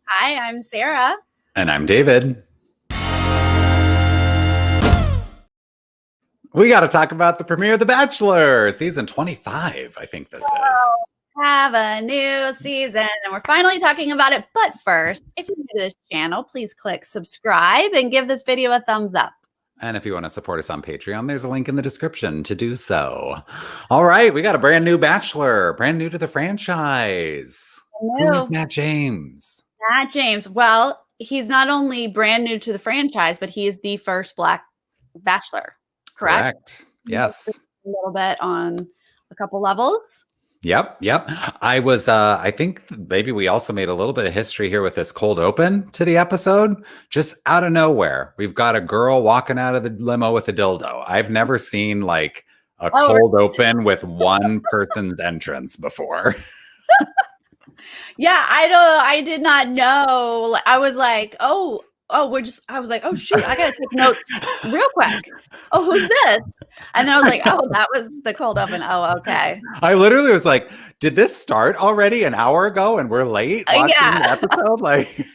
Hi, I'm Sarah. And I'm David. We got to talk about the premiere of The Bachelor, season 25, I think this is. Have a new season, and we're finally talking about it. But first, if you're new to this channel, please click subscribe and give this video a thumbs up. And if you want to support us on Patreon, there's a link in the description to do so. All right, we got a brand new Bachelor, brand new to the franchise. Who is Matt James? Matt James. Well, he's not only brand new to the franchise, but he is the first Black Bachelor. Correct? Yes. A little bit on a couple levels. Yep. I think maybe we also made a little bit of history here with this cold open to the episode. Just out of nowhere, we've got a girl walking out of the limo with a dildo. I've never seen like a cold open with one person's entrance before. Yeah, I did not know. I was like, I was like, oh shoot, I gotta take notes real quick. Oh, who's this? And then I was like, oh, that was the cold open. Oh, okay. I literally was like, did this start already an hour ago and we're late watching the episode? Like,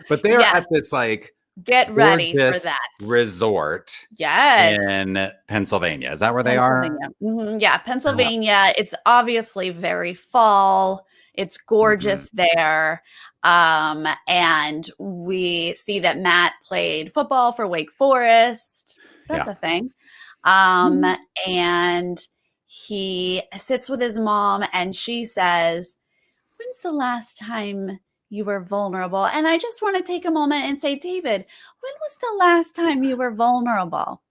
but they're at this like get ready for that resort. Yes, in Pennsylvania. Is that where they are? Mm-hmm. Yeah, Pennsylvania. It's obviously very fall. It's gorgeous there. And we see that Matt played football for Wake Forest. That's a thing. And he sits with his mom and she says, "When's the last time you were vulnerable?" And I just want to take a moment and say, David, when was the last time you were vulnerable?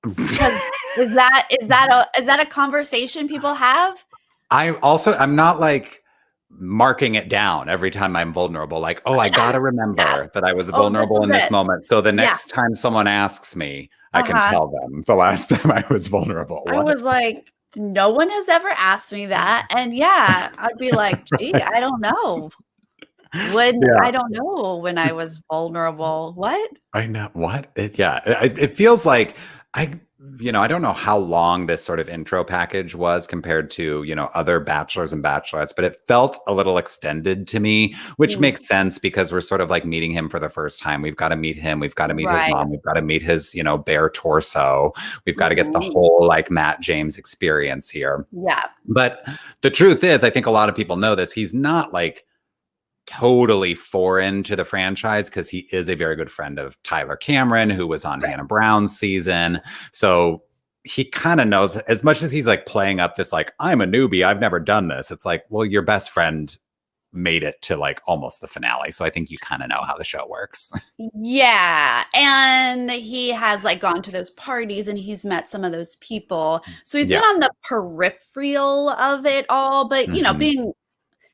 Is that a conversation people have? I'm not like marking it down every time I'm vulnerable. Like, oh, I got to remember that I was vulnerable in this moment. So the next time someone asks me, I can tell them the last time I was vulnerable. I was like, no one has ever asked me that. And I'd be like, gee, I don't know. I don't know when I was vulnerable. What? I know what? It feels like I don't know how long this sort of intro package was compared to, other bachelors and bachelorettes, but it felt a little extended to me, which makes sense because we're sort of like meeting him for the first time. We've got to meet him. We've got to meet his mom. We've got to meet his, bare torso. We've got to get the whole like Matt James experience here. Yeah. But the truth is, I think a lot of people know this. He's not like totally foreign to the franchise because he is a very good friend of Tyler Cameron, who was on Hannah Brown's season. So he kind of knows, as much as he's like playing up this like, I'm a newbie, I've never done this. It's like, well, your best friend made it to like almost the finale. So I think you kind of know how the show works. Yeah. And he has like gone to those parties and he's met some of those people. So he's been on the peripheral of it all. But,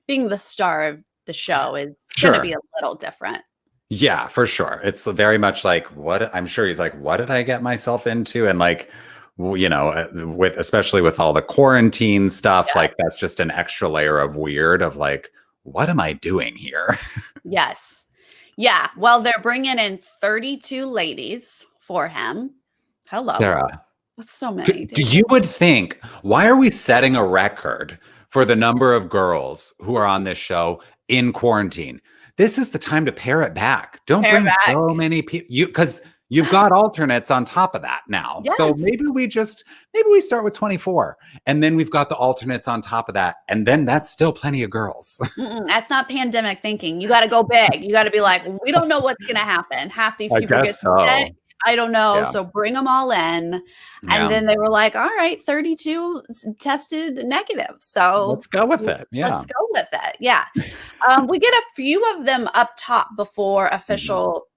being the star of the show is going to be a little different. Yeah, for sure. It's very much like I'm sure he's like, what did I get myself into? And like, especially with all the quarantine stuff, like that's just an extra layer of weird of like, what am I doing here? Yes. Yeah. Well, they're bringing in 32 ladies for him. Hello. Sarah. That's so many. You would think, why are we setting a record for the number of girls who are on this show in quarantine? This is the time to pare it back. Don't bring so many people, because you've got alternates on top of that now. Yes. So maybe we start with 24 and then we've got the alternates on top of that. And then that's still plenty of girls. That's not pandemic thinking. You got to go big. You got to be like, we don't know what's going to happen. Half these people get sick. I don't know. Yeah. So bring them all in. And then they were like, all right, 32 tested negative. So let's go with it. Yeah. Let's go with it. Yeah. We get a few of them up top before official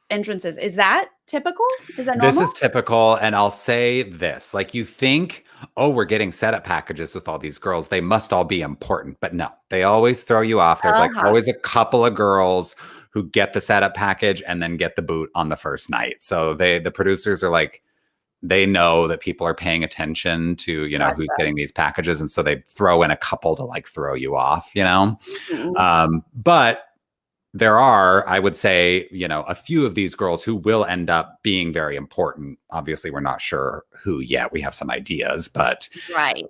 entrances. Is that typical? Is that normal? This is typical. And I'll say this, like you think, oh, we're getting setup packages with all these girls. They must all be important, but no, they always throw you off. There's like always a couple of girls who get the setup package and then get the boot on the first night. So the producers are like, they know that people are paying attention to, who's getting these packages. And so they throw in a couple to like throw you off, but there are, I would say, a few of these girls who will end up being very important. Obviously, we're not sure who yet. We have some ideas, but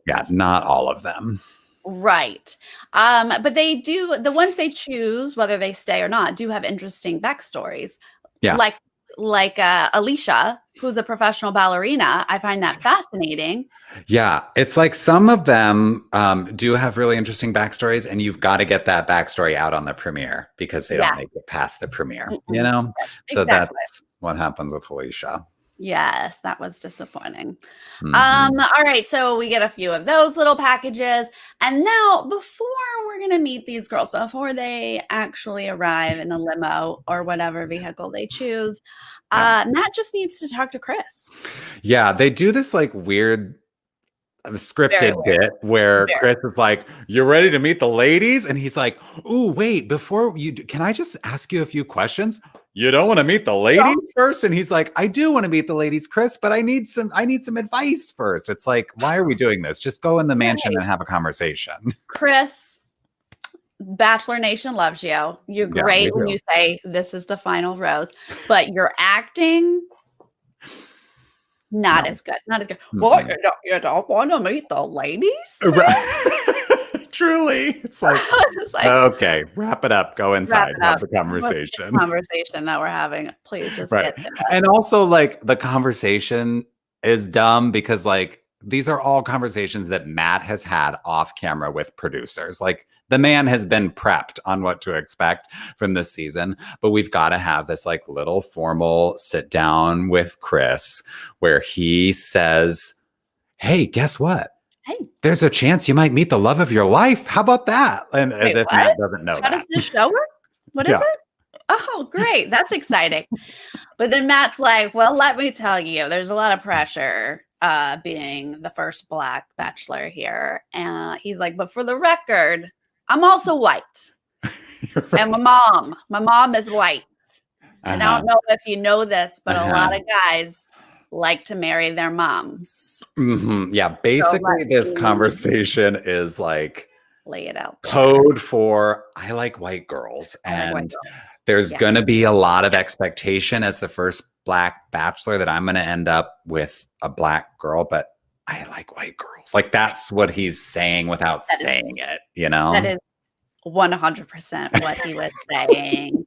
yeah, not all of them. Right. But they do, the ones they choose, whether they stay or not, do have interesting backstories. Yeah. Like Alicia, who's a professional ballerina. I find that fascinating. Yeah, it's like some of them do have really interesting backstories, and you've got to get that backstory out on the premiere because they don't Yeah. make it past the premiere, you Mm-mm. know? So Exactly. that's what happened with Felicia. Yes, that was disappointing. Mhm. All right, so we get a few of those little packages. And now, before we're gonna meet these girls, before they actually arrive in the limo or whatever vehicle they choose, Yeah. Matt just needs to talk to Chris. Yeah, they do this like weird Very scripted weird. bit where Very. Chris is like, "You ready to meet the ladies?" And he's like, "Ooh, wait, before you do, can I just ask you a few questions? You don't want to meet the ladies first?" And he's like, "I do want to meet the ladies, Chris, but I need some advice first." It's like, why are we doing this? Just go in the mansion Right. and have a conversation. Chris, Bachelor Nation loves you. You're Yeah, we great when do. you say this is the final rose, but your acting, not No. as good. Not as good. What? Mm-mm. You don't want to meet the ladies, man? Right. Truly. It's like, It's like, okay, wrap it up. Go wrap inside. it Have up. the What's the conversation. conversation that we're having? Please just Right. get to it. And also, like, the conversation is dumb because, like, these are all conversations that Matt has had off camera with producers. Like, the man has been prepped on what to expect from this season, but we've got to have this, like, little formal sit down with Chris where he says, "Hey, guess what? Hey, There's a chance you might meet the love of your life. How about that?" And as wait, if what? Matt doesn't know How does that. this show work? What is Yeah. it? Oh, great. That's exciting. But then Matt's like, well, let me tell you, there's a lot of pressure being the first Black Bachelor here. And he's like, but for the record, I'm also white. You're And right. my mom is white. And I Uh-huh. don't know if you know this, but a Uh-huh. lot of guys like to marry their moms. Yeah, So basically, let this me conversation is like lay it out there. code for I like white girls. I like white And girls. there's Yeah. going to be a lot of expectation as the first Black Bachelor that I'm going to end up with a Black girl, but I like white girls. Like, that's what he's saying without That saying is it, you that know? is 100% what he was saying.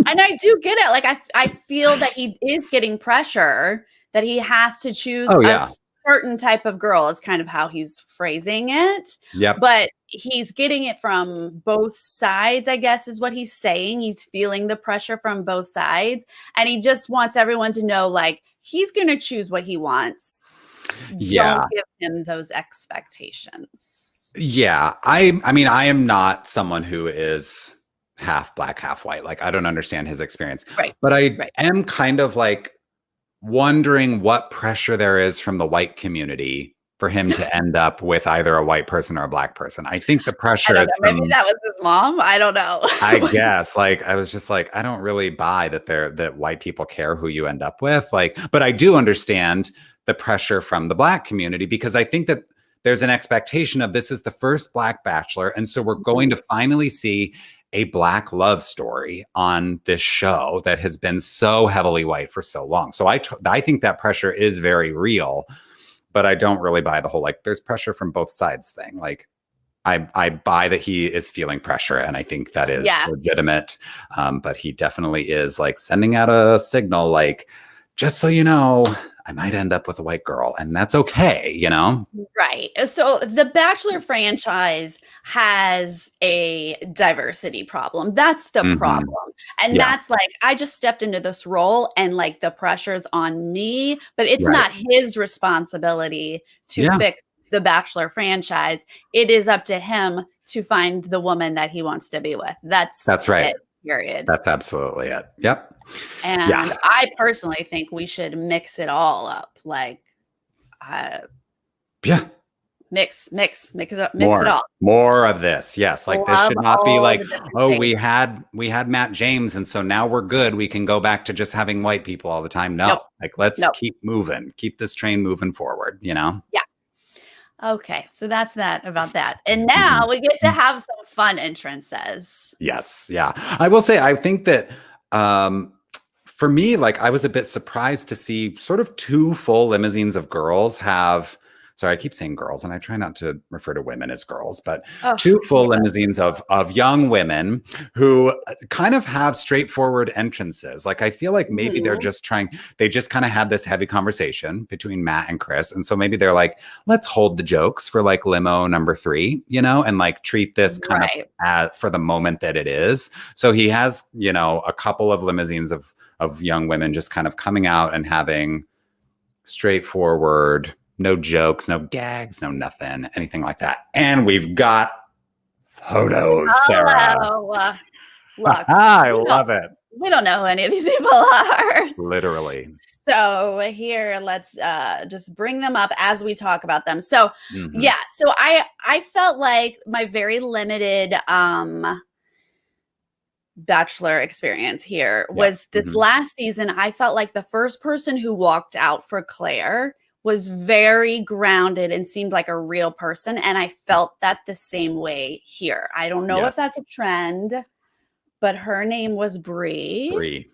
And I do get it. Like I feel that he is getting pressure that he has to choose Oh, a yeah. certain type of girl is kind of how he's phrasing it. Yep. But he's getting it from both sides, I guess is what he's saying. He's feeling the pressure from both sides and he just wants everyone to know like he's going to choose what he wants. Yeah. Don't give him those expectations. Yeah. I mean, I am not someone who is half Black, half white. Like, I don't understand his experience. Right. But I Right. am kind of like wondering what pressure there is from the white community for him to end up with either a white person or a Black person. I think the I pressure don't is know. Maybe from, that was his mom. I don't know. I guess, like, I was just like, I don't really buy that white people care who you end up with. Like, but I do understand the pressure from the Black community because I think that there's an expectation of this is the first Black Bachelor. And so we're going to finally see a Black love story on this show that has been so heavily white for so long. So I think that pressure is very real, but I don't really buy the whole, like, there's pressure from both sides thing. Like, I buy that he is feeling pressure, and I think that is legitimate. But he definitely is like sending out a signal, like, just so you know, I might end up with a white girl, and that's okay, you know? Right. So the Bachelor franchise has a diversity problem. That's the Mhm. problem. And Yeah. Matt's like, I just stepped into this role and like the pressure's on me, but it's Right. not his responsibility to Yeah. fix the Bachelor franchise. It is up to him to find the woman that he wants to be with. That's right. It, period. That's absolutely it. Yep. And Yeah. I personally think we should mix it all up. Like, Yeah. mix it all. More of this. Yes. Like, this Love should not be all like, the different oh, tastes. we had Matt James, and so now we're good. We can go back to just having white people all the time. No. Nope. Like, let's Nope. keep moving. Keep this train moving forward, you know? Yeah. Okay, so that's that about that. And now we get to have some fun entrances. Yes. Yeah. I will say, I think that for me, like, I was a bit surprised to see sort of two full limousines of girls have sorry, I keep saying girls, and I try not to refer to women as girls, but Oh, two full David. limousines of young women who kind of have straightforward entrances. Like I feel like maybe they're just they just kind of had this heavy conversation between Matt and Chris. And so maybe they're like, let's hold the jokes for like limo number 3, and like treat this kind of for the moment that it is. So he has, a couple of limousines of young women just kind of coming out and having straightforward, no jokes, no gags, no nothing, anything like that. And we've got photos, Sarah. Look, I love it. We don't know who any of these people are. Literally. So here, let's just bring them up as we talk about them. So yeah, so I felt like my very limited Bachelor experience here was this last season. I felt like the first person who walked out for Claire was very grounded and seemed like a real person. And I felt that the same way here. I don't know if that's a trend, but her name was Bree. Bree.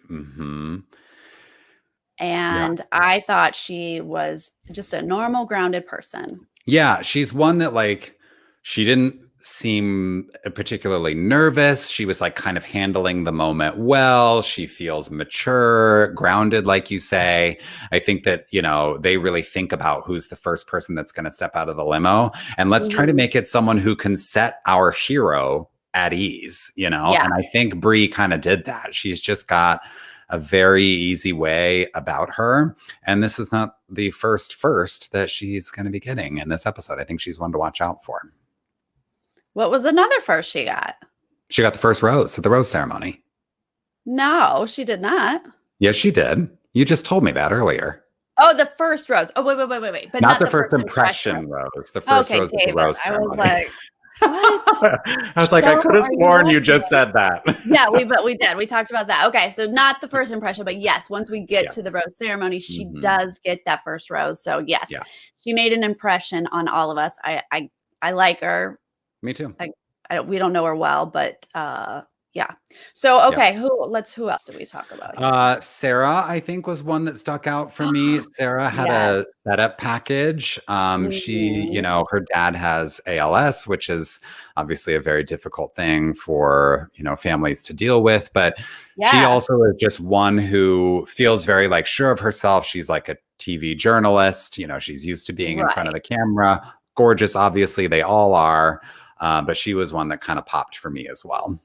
And I thought she was just a normal, grounded person. Yeah, she's one that like, she didn't seem particularly nervous. She was like kind of handling the moment well. She feels mature, grounded, like you say. I think that, they really think about who's the first person that's going to step out of the limo. And let's try to make it someone who can set our hero at ease, And I think Bree kind of did that. She's just got a very easy way about her. And this is not the first that she's going to be getting in this episode. I think she's one to watch out for. What was another first she got? She got the first rose at the rose ceremony. No, she did not. Yes, she did. You just told me that earlier. Oh, the first rose. Oh, wait. But not the first impression rose. The first rose at the rose ceremony. I was like, what? I was like, I could have sworn you just said that. Yeah, we did. We talked about that. Okay, so not the first impression, but yes, once we get to the rose ceremony, she does get that first rose. So yes, she made an impression on all of us. I like her. Me too. We don't know her well, but yeah. So okay, who else did we talk about? Sarah, I think, was one that stuck out for me. Sarah had a setup package. She, her dad has ALS, which is obviously a very difficult thing for, families to deal with. But she also is just one who feels very like sure of herself. She's like a TV journalist. She's used to being in front of the camera. Gorgeous, obviously, they all are. But she was one that kind of popped for me as well.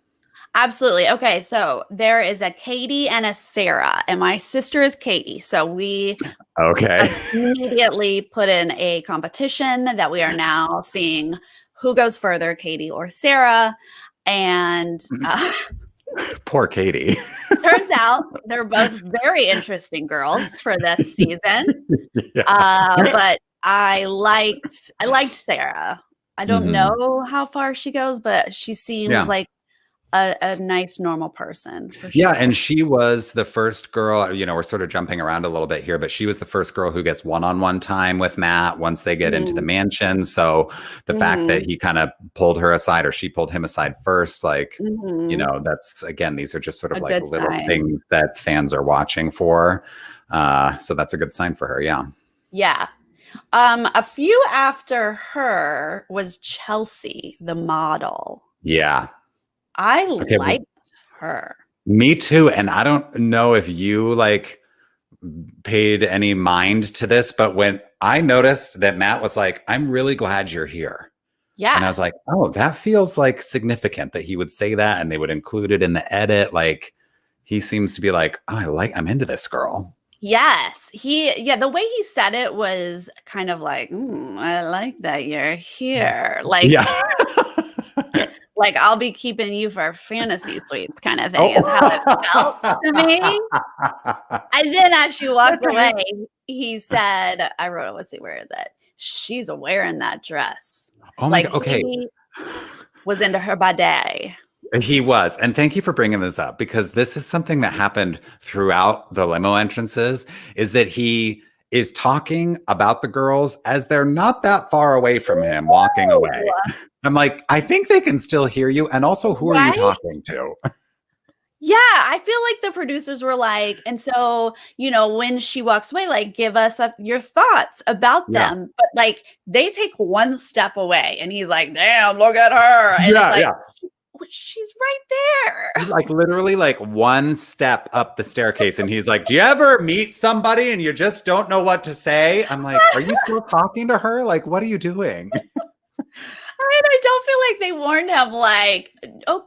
Absolutely. Okay, so there is a Katie and a Sarah, and my sister is Katie. So we immediately put in a competition that we are now seeing who goes further, Katie or Sarah. And poor Katie. Turns out they're both very interesting girls for this season. But I liked Sarah. I don't know how far she goes, but she seems like a nice, normal person. For sure. Yeah, and she was the first girl, we're sort of jumping around a little bit here, but she was the first girl who gets one-on-one time with Matt once they get into the mansion. So the fact that he kind of pulled her aside or she pulled him aside first, like, that's, again, these are just sort of like little things that fans are watching for. So that's a good sign for her. Yeah. Yeah. A few after her was Chelsea, the model. Yeah. I liked her. Me too. And I don't know if you like paid any mind to this, but when I noticed that Matt was like, I'm really glad you're here. Yeah. And I was like, oh, that feels like significant that he would say that and they would include it in the edit. Like he seems to be like, oh, I'm into this girl. Yes. The way he said it was kind of like, I like that you're here. Like, like I'll be keeping you for fantasy suites kind of thing is how it felt to me. And then as she walked away, he said, I wrote it, let's see, where is it? She's wearing that dress. Oh my God. Okay. He was into her body. He was. And thank you for bringing this up because this is something that happened throughout the limo entrances is that he is talking about the girls as they're not that far away from him walking away. I'm like, I think they can still hear you. And also, who are you talking to? Yeah, I feel like the producers were like, and so, when she walks away, like, give us your thoughts about Yeah. them. But like, they take one step away, and he's like, damn, look at her. And it's Yeah, like, yeah. she's right there. Like literally like one step up the staircase and he's like, "Do you ever meet somebody and you just don't know what to say?" I'm like, "Are you still talking to her? Like, what are you doing?" I don't feel like they warned him, like, oh,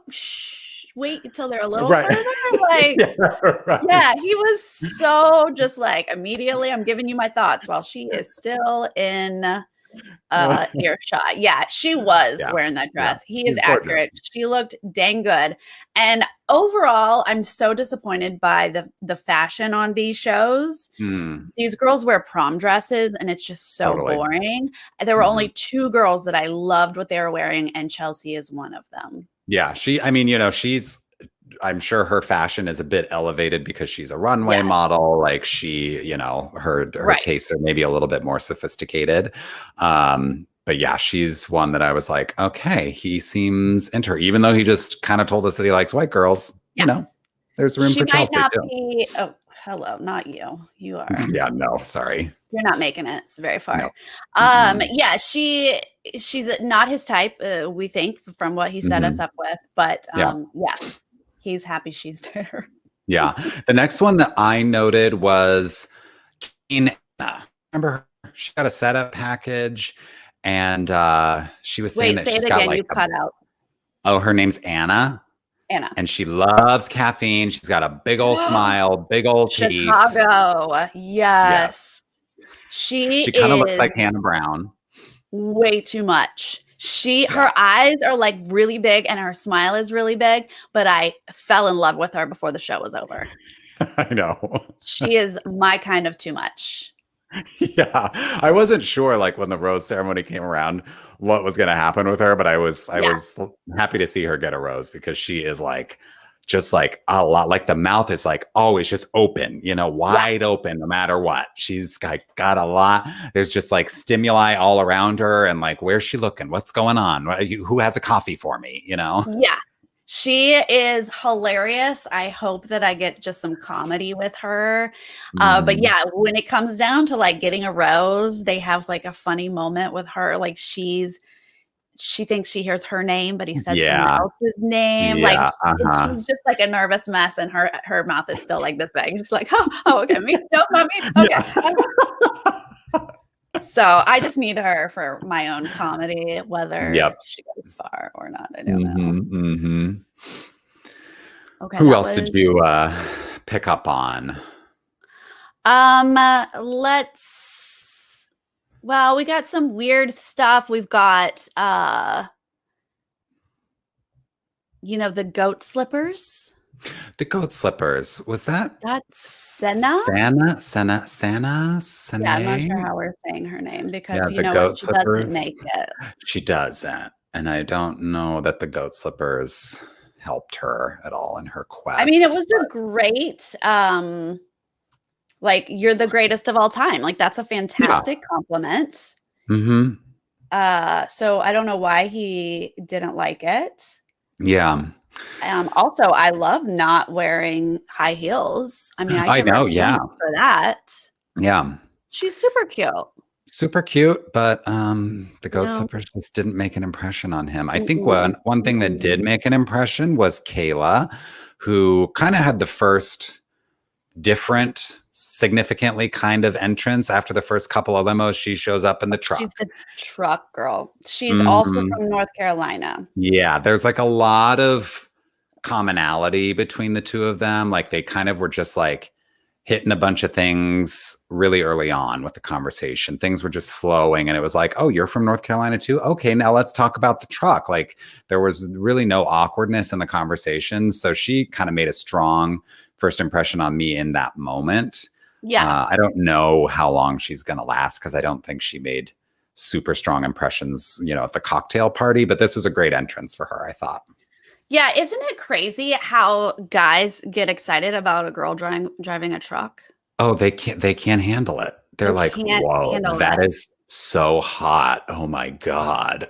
wait until they're a little Right. further. Like, Yeah, right. yeah, he was so just like, immediately, I'm giving you my thoughts while she is still in earshot. Yeah, she was Yeah. wearing that Yeah. dress. He is She's gorgeous. accurate. She looked dang good. And overall, I'm so disappointed by the fashion on these shows. Mm, These girls wear prom dresses, and it's just so totally. boring. There were Mhm. only 2 girls that I loved what they were wearing, and Chelsea is one of them. Yeah, I mean, I'm sure her fashion is a bit elevated because she's a runway Yes, model. Like her right. tastes are maybe a little bit more sophisticated. But yeah, she's one that I was like, okay, he seems into her, even though he just kind of told us that he likes white girls. Yeah. There's room She for might Chelsea not too. be oh, hello, not you. You are Yeah, no, sorry. you're not making it. It's very No. far. Mm-mm. Yeah, she's not his type, we think from what he set us Mhm. up with, but, Yeah. yeah, he's happy she's there. Yeah. The next one that I noted was Anna. Remember her? She got a setup package and she was saying Wait, that say she's it got again, like you cut out. her name's Anna Anna. and she loves caffeine. She's got a big old smile, big old teeth. Chicago, Yes. yes. She She kind of looks is like Hannah Brown. way too much. Yeah. Her eyes are, like, really big, and her smile is really big, but I fell in love with her before the show was over. I know. She is my kind of too much. Yeah. I wasn't sure like when the rose ceremony came around what was going to happen with her, but I Yeah, was happy to see her get a rose because she is like just like a lot like the mouth is like always just open, yeah, wide open no matter what. She's got a lot. There's just like stimuli all around her and like where's she looking? What's going on? Who has a coffee for me? yeah. She is hilarious. I hope that I get just some comedy with her. But Mhm. yeah, when it comes down to, like, getting a rose, they have, like, a funny moment with her, like, she thinks she hears her name, but he said someone Yeah. else's name, like, Yeah. and Uh-huh. she's just like a nervous mess, and her mouth is still like this big. She's like, "Oh, okay, me? No, not me? Okay." Yeah. So, I just need her for my own comedy, whether Yep. she goes far or not, I don't know. Mhm. Mhm. Okay, Who that else did was you pick up on? let's well, we got some weird stuff. We've got, the goat slippers. The goat slippers. Was that That's Senna? Yeah, I'm not sure Sanae? how we're saying her name Yeah, because you the know what? goat She doesn't slippers. make it. She doesn't. And I don't know that the goat slippers helped her at all in her I mean, it quest. was a great, like, "You're the greatest of all time." Like, that's a Yeah. fantastic compliment. Hmm. So I don't know why he didn't like it. Yeah. Also, I love not wearing high heels. I mean, I I give her know. Yeah. points for that. Yeah. She's super cute. Super cute, but the goat No. slippers just didn't make an impression on him. I think Mm-mm. one thing that Mm-mm. did make an impression was Kayla, who kind of had the first different, significantly kind of entrance after the first couple of limos. She shows up in the She's truck. the truck girl. She's also Mhm. from North Carolina. Yeah, there's like a lot of commonality between the two of them. Like they kind of were just like hitting a bunch of things really early on with the conversation. Things were just flowing and it was like, "Oh, you're from North Carolina too? Okay, now let's talk about the truck." Like there was really no awkwardness in the conversation. So she kind of made a strong first impression on me in that moment. Yeah. I don't know how long she's going to last because I don't think she made super strong impressions, at the cocktail party, but this was a great entrance for her, I thought. Yeah, isn't it crazy how guys get excited about a girl driving a truck? Oh, they can't handle it. They're They like, can't "Whoa, handle that it. is so hot. Oh my God."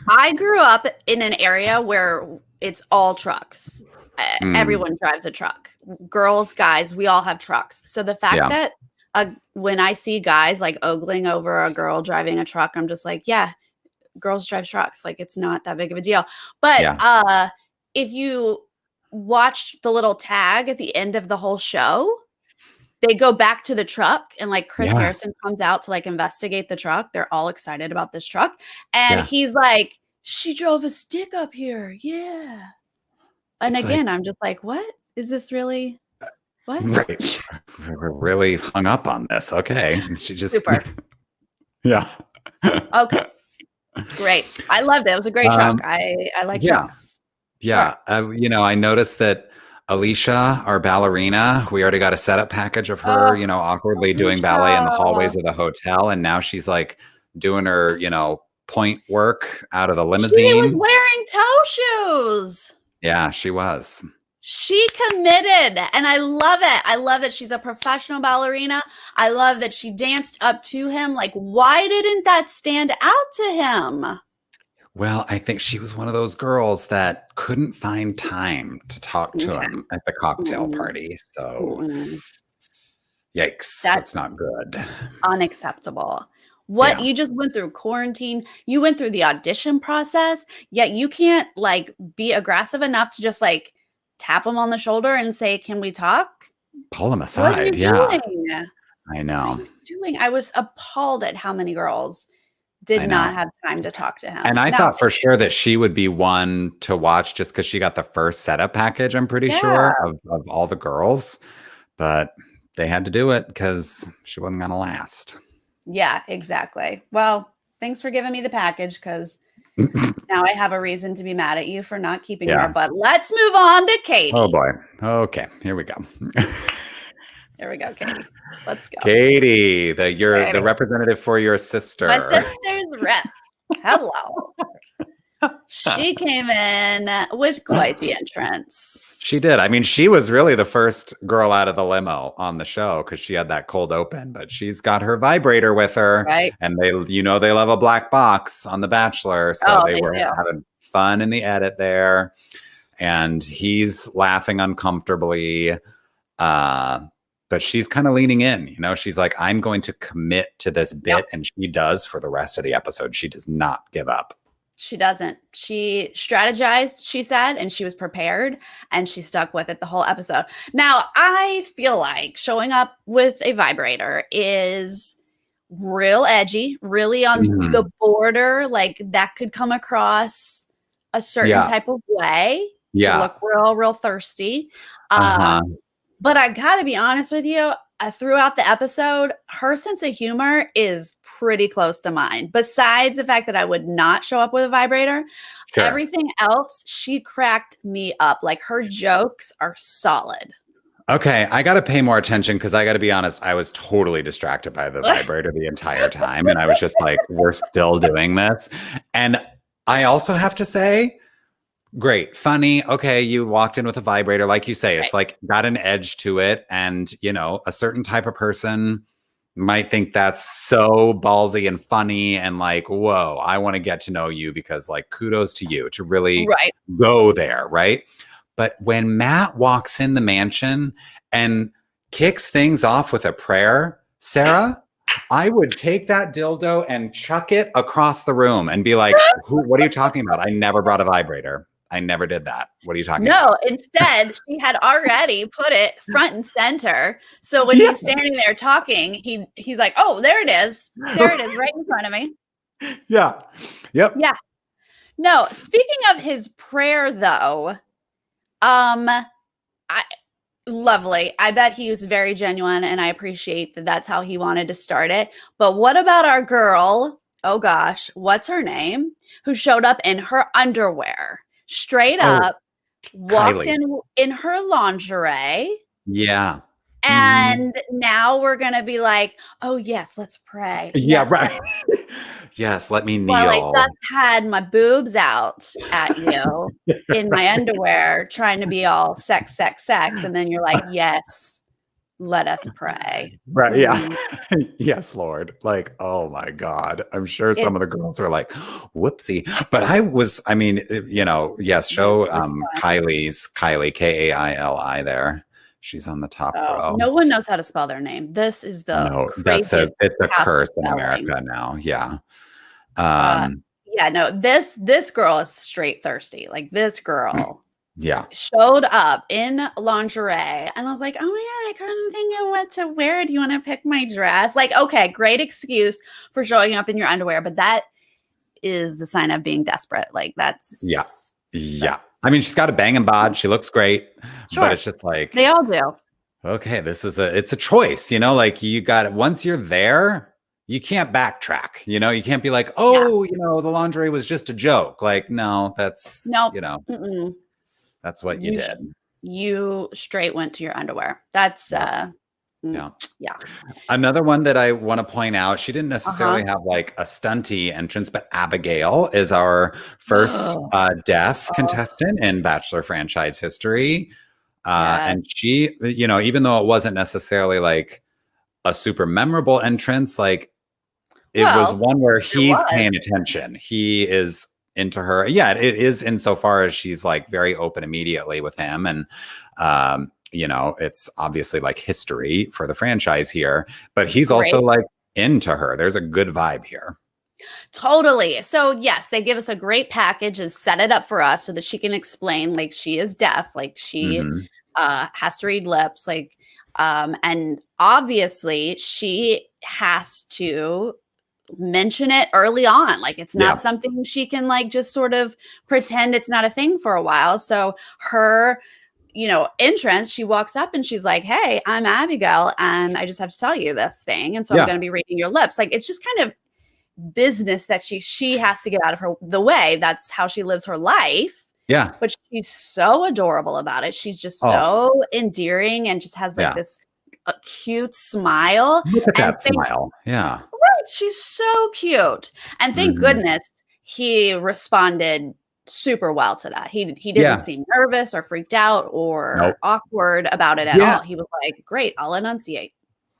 I grew up in an area where it's all trucks. Mm. everyone drives a truck. Girls, guys, we all have trucks. So the fact Yeah. that when I see guys like ogling over a girl driving a truck, I'm just like, yeah, girls drive trucks. Like it's not that big of a deal. But Yeah. if you watch the little tag at the end of the whole show, they go back to the truck and like Chris Yeah. Harrison comes out to like investigate the truck. They're all excited about this truck. And Yeah. he's like, she drove a stick up here. Yeah. And It's like, again, I'm just like, what? Is this really what? right. We're really hung up on this. Okay. And she just, Super. yeah. Okay. Great. I loved it. It was a great truck. I like Yeah. trucks. Yeah. Sure. I noticed that Alicia, our ballerina, we already got a setup package of her, awkwardly doing ballet in the hallways of the hotel. And now she's like doing her, point work out of the She was limousine. wearing toe shoes. Yeah, she was. She committed, and I love it. I love that she's a professional ballerina. I love that she danced up to him. Like, why didn't that stand out to him? Well, I think she was one of those girls that couldn't find time to talk to him at the cocktail party. So, yikes, that's not good. Unacceptable. What you just went through quarantine, you went through the audition process, yet you can't like be aggressive enough to just like tap him on the shoulder and say, "Can we talk?" Pull him What are you aside. Yeah, doing? I know. What are you doing? I was appalled at how many girls did not have time to talk to him. And I thought for sure that she would be one to watch just because she got the first setup package, I'm pretty sure, of all the girls. But they had to do it because she wasn't going to last. Yeah, exactly. Well, thanks for giving me the package because now I have a reason to be mad at you for not keeping her. But let's move on to Katie. Oh, boy. Okay, here we go. There we go, Katie. Let's go. Katie, you're the representative for your sister. My sister's rep. Hello. She came in with quite the entrance. She did. I mean, she was really the first girl out of the limo on the show because she had that cold open, but she's got her vibrator with her. Right. And they love a black box on The Bachelor. So they were having fun in the edit there. And he's laughing uncomfortably. But she's kind of leaning in, she's like, I'm going to commit to this bit. And she does for the rest of the episode. She does not give up. She doesn't. She strategized, she said, and she was prepared and she stuck with it the whole episode. Now, I feel like showing up with a vibrator is real edgy, really on the border. Like that could come across a certain type of way. To look real thirsty. But I gotta be honest with you, throughout the episode, her sense of humor is pretty close to mine. Besides the fact that I would not show up with a vibrator, everything else, she cracked me up. Like her jokes are solid. Okay, I got to pay more attention because I got to be honest, I was totally distracted by the vibrator the entire time. And I was just like, we're still doing this. And I also have to say, great, funny. Okay, you walked in with a vibrator. Like you say, it's like got an edge to it. And, a certain type of person might think that's so ballsy and funny and like, whoa, I want to get to know you because like kudos to you to really go there, right? But when Matt walks in the mansion and kicks things off with a prayer, Sarah, I would take that dildo and chuck it across the room and be like, what are you talking about? I never brought a vibrator. I never did that. What are you talking about? No, instead, she had already put it front and center. So when he's standing there talking, he's like, oh, there it is. There it is right in front of me. Yeah. Yep. Yeah. No, speaking of his prayer though, lovely. I bet he was very genuine and I appreciate that that's how he wanted to start it. But what about our girl? Oh gosh, what's her name? Who showed up in her underwear? Straight up, walked in her lingerie. Yeah. And now we're going to be like, oh, yes, let's pray. Yeah, right. Yes, let me kneel. Well, I just had my boobs out at you in my underwear trying to be all sex. And then you're like, yes, Let us pray. Right. Yeah. Mhm. Yes, Lord. Like, oh my God. I'm sure some It's of the girls were like, whoopsie. But I mean, yes, they're show pretty fun. Kylie, Kaili there. She's on the top Oh, row. no one knows how to spell their name. This is the No, craziest it's a Catholic curse in spelling. America now. Yeah. Uh, Um, yeah, no, this girl is straight thirsty. Like this girl yeah. showed up in lingerie and I was like, oh my God, I couldn't think of what to wear. Do you want to pick my dress? Like, okay, great excuse for showing up in your underwear, but that is the sign of being desperate. Like Yeah. that's Yeah. I mean, she's got a banging bod. She looks great, but sure. it's just like, They all do. okay, it's a choice, like you got it. Once you're there, you can't backtrack, you can't be like, Yeah. oh, the lingerie was just a joke. Like, no, that's, Nope. Mm-mm. that's what you You did. you straight went to your underwear. That's Yep. Yeah. yeah. Another one that I want to point out, she didn't Uh-huh. necessarily have like a stunty entrance, but Abigail is our first Oh, deaf oh, contestant in Bachelor franchise history. yes. And she, even though it wasn't necessarily like a super memorable entrance, like it was Well, one where there he's was. paying attention. He is into her. Yeah, it is insofar as she's like very open immediately with him. And, it's obviously like history for the franchise here, but he's also Great. like into her. There's a good vibe here. Totally. So, yes, they give us a great package and set it up for us so that she can explain, like, she is deaf, like, she Hmm. has to read lips, like, and obviously she has to mention it early on. Like, it's Yeah. not something she can, like, just sort of pretend it's not a thing for a while. So, her entrance, she walks up and she's like, hey, I'm Abigail, and I just have to tell you this thing. And so I'm Yeah. going to be reading your lips. Like, it's just kind of business that she has to get out of the way. That's how she lives her life. Yeah. But she's so adorable about it. She's just Oh, so endearing and just has like yeah. this cute smile. Look at And that smile. Yeah. she's so cute. And thank Hmm. goodness he responded super well to that. He didn't Yeah. seem nervous or freaked out Nope. or awkward about it at Yeah. all. He was like, great, I'll enunciate.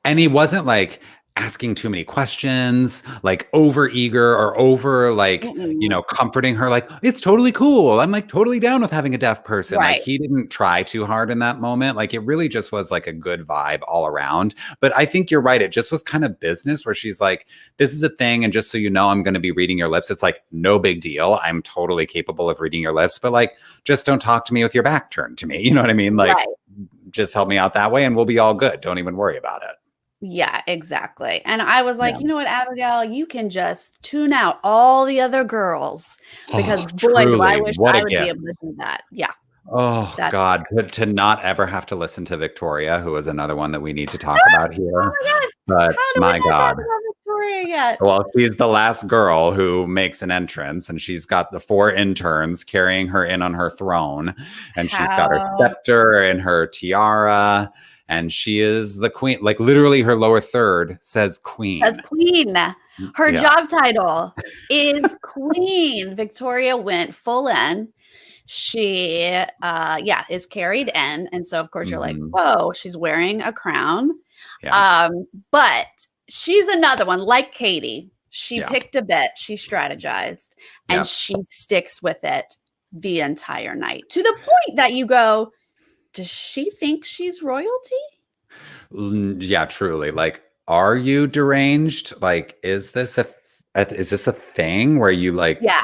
And he wasn't like asking too many questions, like over eager or over like, Mm-mm. comforting her, like, it's totally cool. I'm like totally down with having a deaf person. Like Right. he didn't try too hard in that moment. Like it really just was like a good vibe all around. But I think you're right. It just was kind of business where she's like, this is a thing. And just so you know, I'm going to be reading your lips. It's like, no big deal. I'm totally capable of reading your lips, but like, just don't talk to me with your back turned to me. You know what I mean? Like, Right. just help me out that way and we'll be all good. Don't even worry about it. Yeah, exactly. And I was Yeah. like, you know what, Abigail, you can just tune out all the other girls because Oh, boy, do I truly. wish What I a would be gift. able to do that. Yeah, Oh that's God, to not ever have to listen to Victoria, who is another one that we need to talk about oh here. my God. But How do we my not talk God. about Victoria yet? Well, she's the last girl who makes an entrance, and she's got the 4 interns carrying her in on her throne, and she's got her How scepter and her tiara, and she is the queen. Like literally, her lower third says as queen. queen. Her Yeah. job title is queen. Victoria went full in. She is carried in. And so of course you're like, Mhm. whoa, she's wearing a crown. Yeah. But she's another one like Katie. She Yeah. picked a bit, she strategized, Yeah. and she sticks with it the entire night to the point that you go, does she think she's royalty? Yeah, truly. Like, are you deranged? Like, is this a thing where you like Yeah,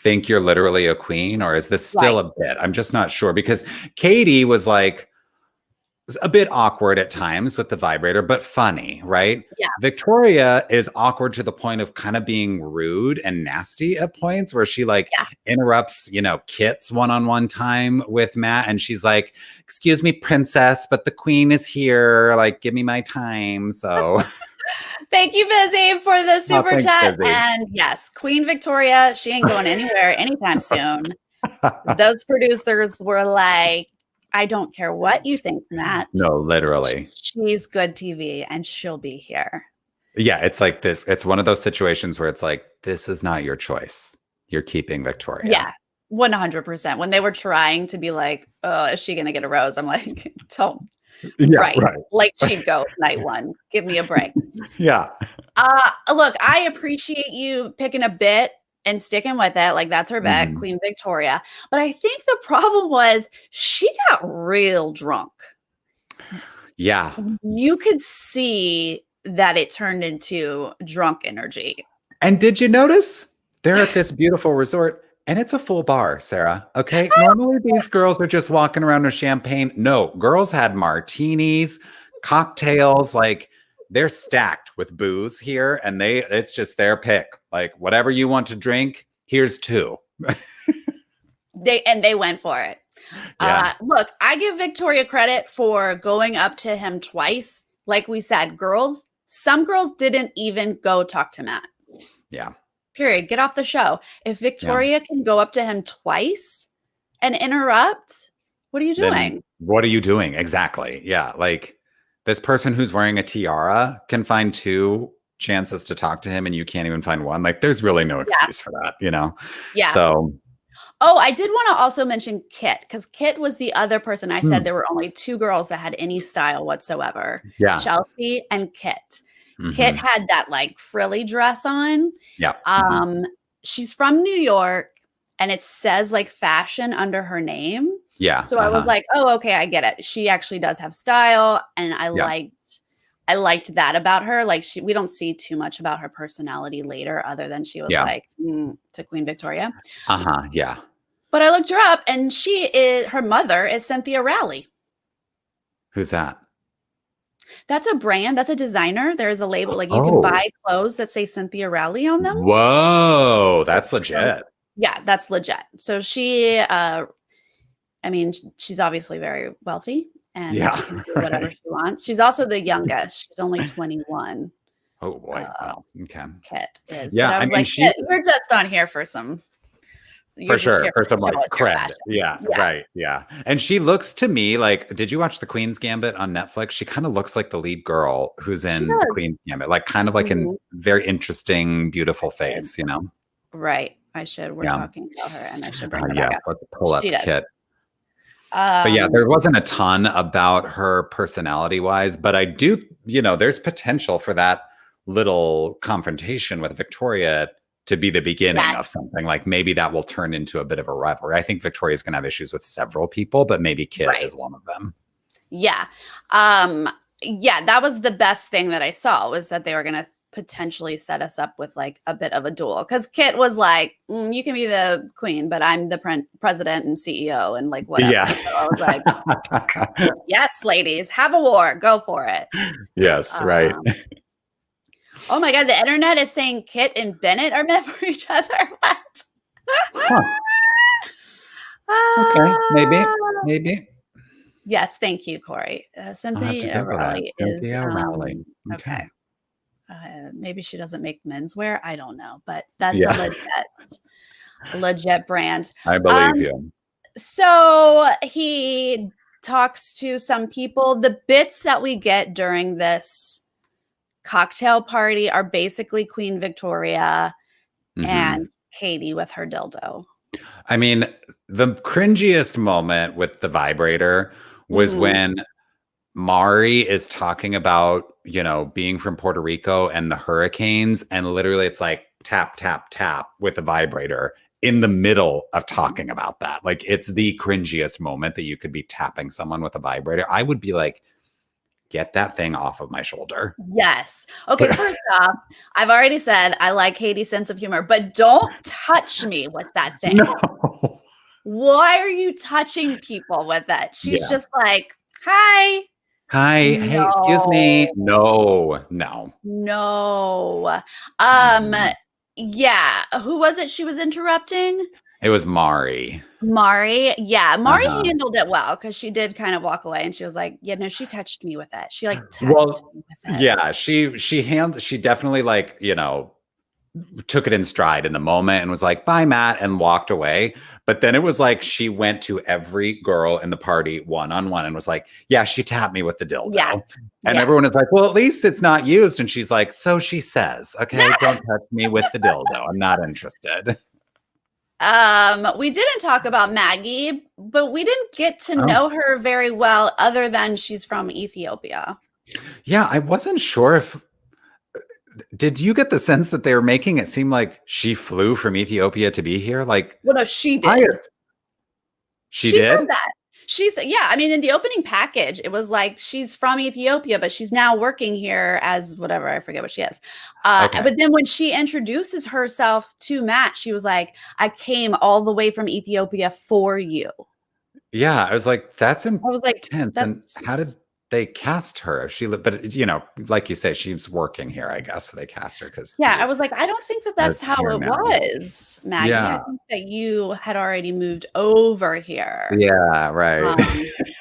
think you're literally a queen, or is this right. still a bit? I'm just not sure because Katie was a bit awkward at times with the vibrator, but funny, right? Yeah, Victoria is awkward to the point of kind of being rude and nasty at points where she like yeah. interrupts, Kit's one-on-one time with Matt. And she's like, excuse me, princess, but the queen is here. Like, give me my time. So, Thank you, Busy, for the oh, super thanks, chat. Busy. And yes, Queen Victoria, she ain't going anywhere anytime soon. Those producers were like, I don't care what you think, Matt. No, literally. She's good TV and she'll be here. Yeah, it's like this. It's one of those situations where it's like, this is not your choice. You're keeping Victoria. Yeah, 100%. When they were trying to be like, oh, is she going to get a rose? I'm like, Yeah, Right. right. Like she'd go night one. Give me a break. Yeah. Look, I appreciate you picking a bit and sticking with it. Like that's her bet, Mhm. Queen Victoria. But I think the problem was she got real drunk. Yeah. You could see that it turned into drunk energy. And did you notice they're at this beautiful resort and it's a full bar, Sarah? Okay. Normally these girls are just walking around with champagne. No, girls had martinis, cocktails, like they're stacked with booze here and it's just their pick. Like whatever you want to drink, here's two. They went for it. Yeah. Look, I give Victoria credit for going up to him twice. Like we said, some girls didn't even go talk to Matt. Yeah. Period. Get off the show. If Yeah. Victoria can go up to him twice and interrupt, what are you Then doing? what are you doing? Exactly. Yeah. Like this person who's wearing a tiara can find two chances to talk to him and you can't even find one. Like there's really no excuse for that, you know? Yeah. So Oh, I did want to also mention Kit, because Kit was the other person I said there were only two girls that had any style whatsoever. yeah. Chelsea and Kit. Kit Mhm. had that like frilly dress on. Yeah. Mhm. She's from New York and it says like fashion under her name. Yeah. So I was like, oh, okay, I get it. She actually does have style. And I liked that about her. Like we don't see too much about her personality later, other than she was like to Queen Victoria. Yeah. But I looked her up and her mother is Cynthia Rowley. Who's that? That's a brand. That's a designer. There's a label. Like you can buy clothes that say Cynthia Rowley on them. Whoa, that's legit. Yeah, that's legit. So she's obviously very wealthy and she can do whatever she wants. She's also the youngest. She's only 21. Oh boy. Wow. Okay. Kit is. Yeah. But I was Kit, we're just on here for some. For sure. For some like cred. Yeah. Right. Yeah. And she looks to me like, did you watch The Queen's Gambit on Netflix? She kind of looks like the lead girl who's in The Queen's Gambit, like kind of like a very interesting, beautiful face, you know? Right. I should. We're talking about her and I should bring her yeah. back up. Let's pull up Kit. But yeah, there wasn't a ton about her personality wise, but I do, there's potential for that little confrontation with Victoria to be the beginning of something. Like maybe that will turn into a bit of a rivalry. I think Victoria's going to have issues with several people, but maybe Kit is one of them. Yeah. Yeah, that was the best thing that I saw, was that they were going to potentially set us up with like a bit of a duel, because Kit was like, you can be the queen, but I'm the president and CEO and like whatever. Yeah. So I was like, yes, ladies, have a war, go for it. Yes, right. Oh my God, the internet is saying Kit and Bennett are meant for each other. What? Okay, maybe. Yes, thank you, Corey. Cynthia Rowley is Rowley. Okay. Maybe she doesn't make menswear. I don't know, but that's a legit brand. I believe you. So he talks to some people. The bits that we get during this cocktail party are basically Queen Victoria and Katie with her dildo. I mean, the cringiest moment with the vibrator was when Mari is talking about, being from Puerto Rico and the hurricanes. And literally it's like tap, tap, tap with a vibrator in the middle of talking about that. Like it's the cringiest moment that you could be tapping someone with a vibrator. I would be like, get that thing off of my shoulder. Yes. Okay, first off, I've already said I like Katie's sense of humor, but don't touch me with that thing. No. Why are you touching people with it? She's just like, hi. Hey, excuse me. No. Yeah. Who was it she was interrupting? It was Mari. Yeah. Mari handled it well, because she did kind of walk away and she was like, yeah, no, she touched me with it. She like touched me with it. Yeah, she definitely like, took it in stride in the moment and was like, bye, Matt, and walked away. But then it was like she went to every girl in the party one-on-one and was like, yeah, she tapped me with the dildo. Yeah. And everyone is like, well, at least it's not used. And she's like, so she says, okay, don't touch me with the dildo. I'm not interested. Yes, ladies, have a war. Go for it. Yeah, and she said, okay, don't touch me with the dildo. I'm not interested. We didn't talk about Maggie, but we didn't get to Oh. know her very well other than she's from Ethiopia. Yeah, I wasn't sure if did you get the sense that they were making it seem like she flew from Ethiopia to be here? Like Well, no, she I did. she She did? said that. Yeah, I mean, in the opening package, it was like she's from Ethiopia, but she's now working here as whatever, I forget what she is. Okay. But then when she introduces herself to Matt, she was like, I came all the way from Ethiopia for you. Yeah, I was like, that's I was like, intense. And how did that's they cast her? If she, but like you say, she's working here, I guess. So they cast her because yeah, I she was like, I don't think that that's is how here it now. was, Maggie. I Yeah. think that you had already moved over here. Yeah, right.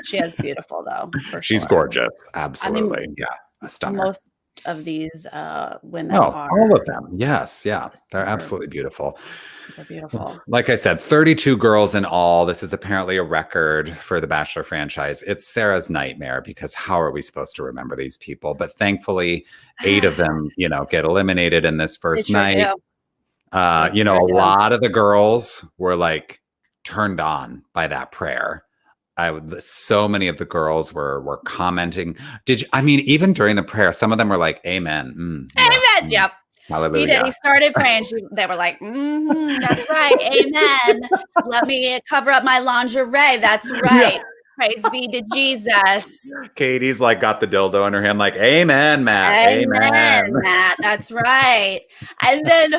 She is beautiful though, for She's sure. gorgeous. I mean, Absolutely. Yeah. A stunner. most of these women No, are all of them. Yes. Yeah. They're super, absolutely beautiful. super beautiful. Like I said, 32 girls in all. This is apparently a record for the Bachelor franchise. It's Sarah's nightmare because how are we supposed to remember these people? But thankfully, 8 of them, get eliminated in this They first sure night. do. They A sure do. lot of the girls were like turned on by that prayer. So many of the girls were commenting. I mean, even during the prayer, some of them were like, Amen. Yes. Amen. Yep. Hallelujah. He did. He started praying. They were like, that's right. Amen. Let me cover up my lingerie. That's right. Yeah. Praise be to Jesus. Katie's like got the dildo in her hand, like, Amen, Matt. Amen, Matt. That's right. And then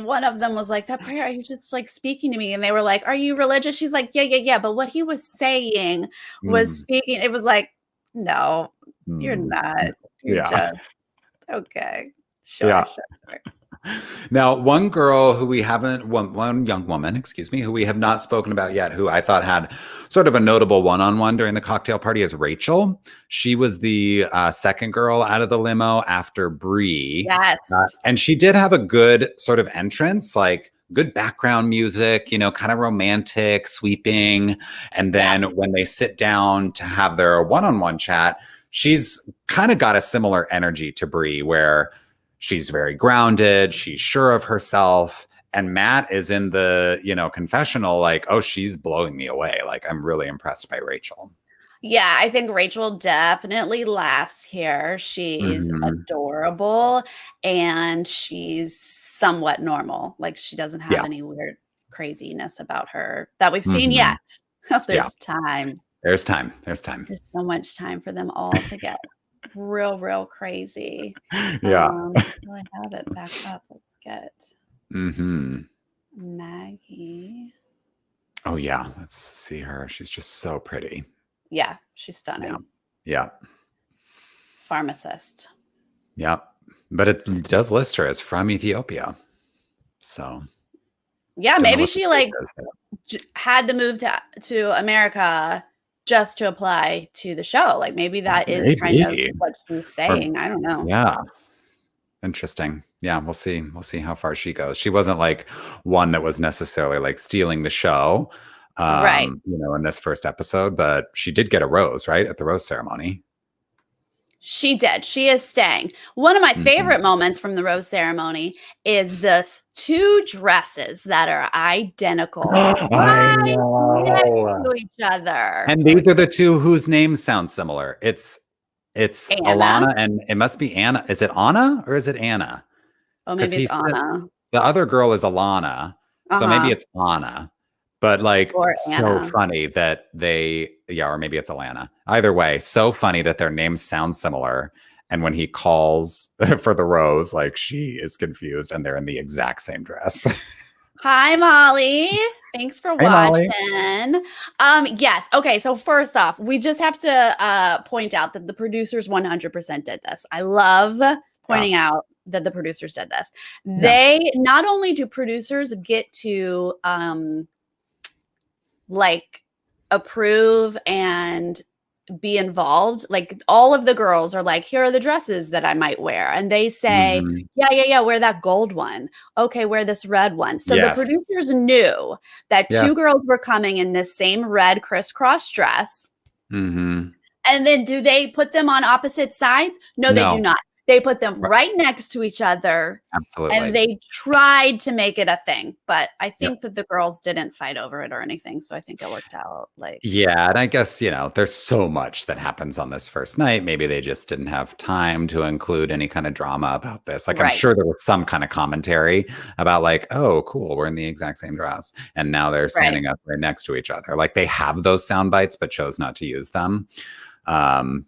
one of them was like, that prayer, he was just like speaking to me. And they were like, are you religious? She's like, yeah. But what he was saying was speaking. It was like, no, you're not. You're just okay. Sure, yeah. Sure. Now, one girl who one young woman, excuse me, who we have not spoken about yet, who I thought had sort of a notable one-on-one during the cocktail party is Rachel. She was the second girl out of the limo after Bree. Yes. And she did have a good sort of entrance, like good background music, kind of romantic, sweeping. And then when they sit down to have their one-on-one chat, she's kind of got a similar energy to Bree where she's very grounded. She's sure of herself. And Matt is in the, confessional, like, oh, she's blowing me away. Like, I'm really impressed by Rachel. Yeah, I think Rachel definitely lasts here. She's adorable and she's somewhat normal. Like, she doesn't have any weird craziness about her that we've seen yet. There's time. There's time. There's so much time for them all to get real crazy. Yeah. I have it back up. Let's get Maggie. Oh yeah, let's see her. She's just so pretty. Yeah, she's stunning. Yeah. Pharmacist. Yeah. But it does list her as from Ethiopia. So yeah, maybe she had to move to America just to apply to the show. Like maybe that is kind of what she was saying. I don't know. Yeah. Interesting. Yeah, we'll see. We'll see how far she goes. She wasn't like one that was necessarily like stealing the show, right? In this first episode, but she did get a rose, right, at the rose ceremony. She did. She is staying. One of my favorite moments from the rose ceremony is the 2 dresses that are identical right next to each other. And these are the 2 whose names sound similar. It's Anna. Alana and it must be Anna. Is it Anna or is it Anna? Oh, maybe it's Anna. The other girl is Alana. So maybe it's Anna. But so funny that or maybe it's Alana. Either way, so funny that their names sound similar. And when he calls for the rose, like she is confused and they're in the exact same dress. Hi, Molly. Thanks for watching. Yes. Okay. So first off, we just have to point out that the producers 100% did this. I love pointing out that the producers did this. They not only do producers get to approve and be involved, like all of the girls are like, here are the dresses that I might wear, and they say yeah, wear that gold one, okay, wear this red one. So the producers knew that 2 girls were coming in this same red crisscross dress, and then do they put them on opposite sides? No, they do not. They put them Right. right next to each other, and Absolutely. they tried to make it a thing, but I Yep. think that the girls didn't fight over it or anything, so I think it worked out, like Yeah, and I guess, there's so much that happens on this first night. Maybe they just didn't have time to include any kind of drama about this. Like, I'm right, sure there was some kind of commentary about like, oh, cool, we're in the exact same dress. And now they're right. standing up right next to each other. Like they have those sound bites, but chose not to use them. Um,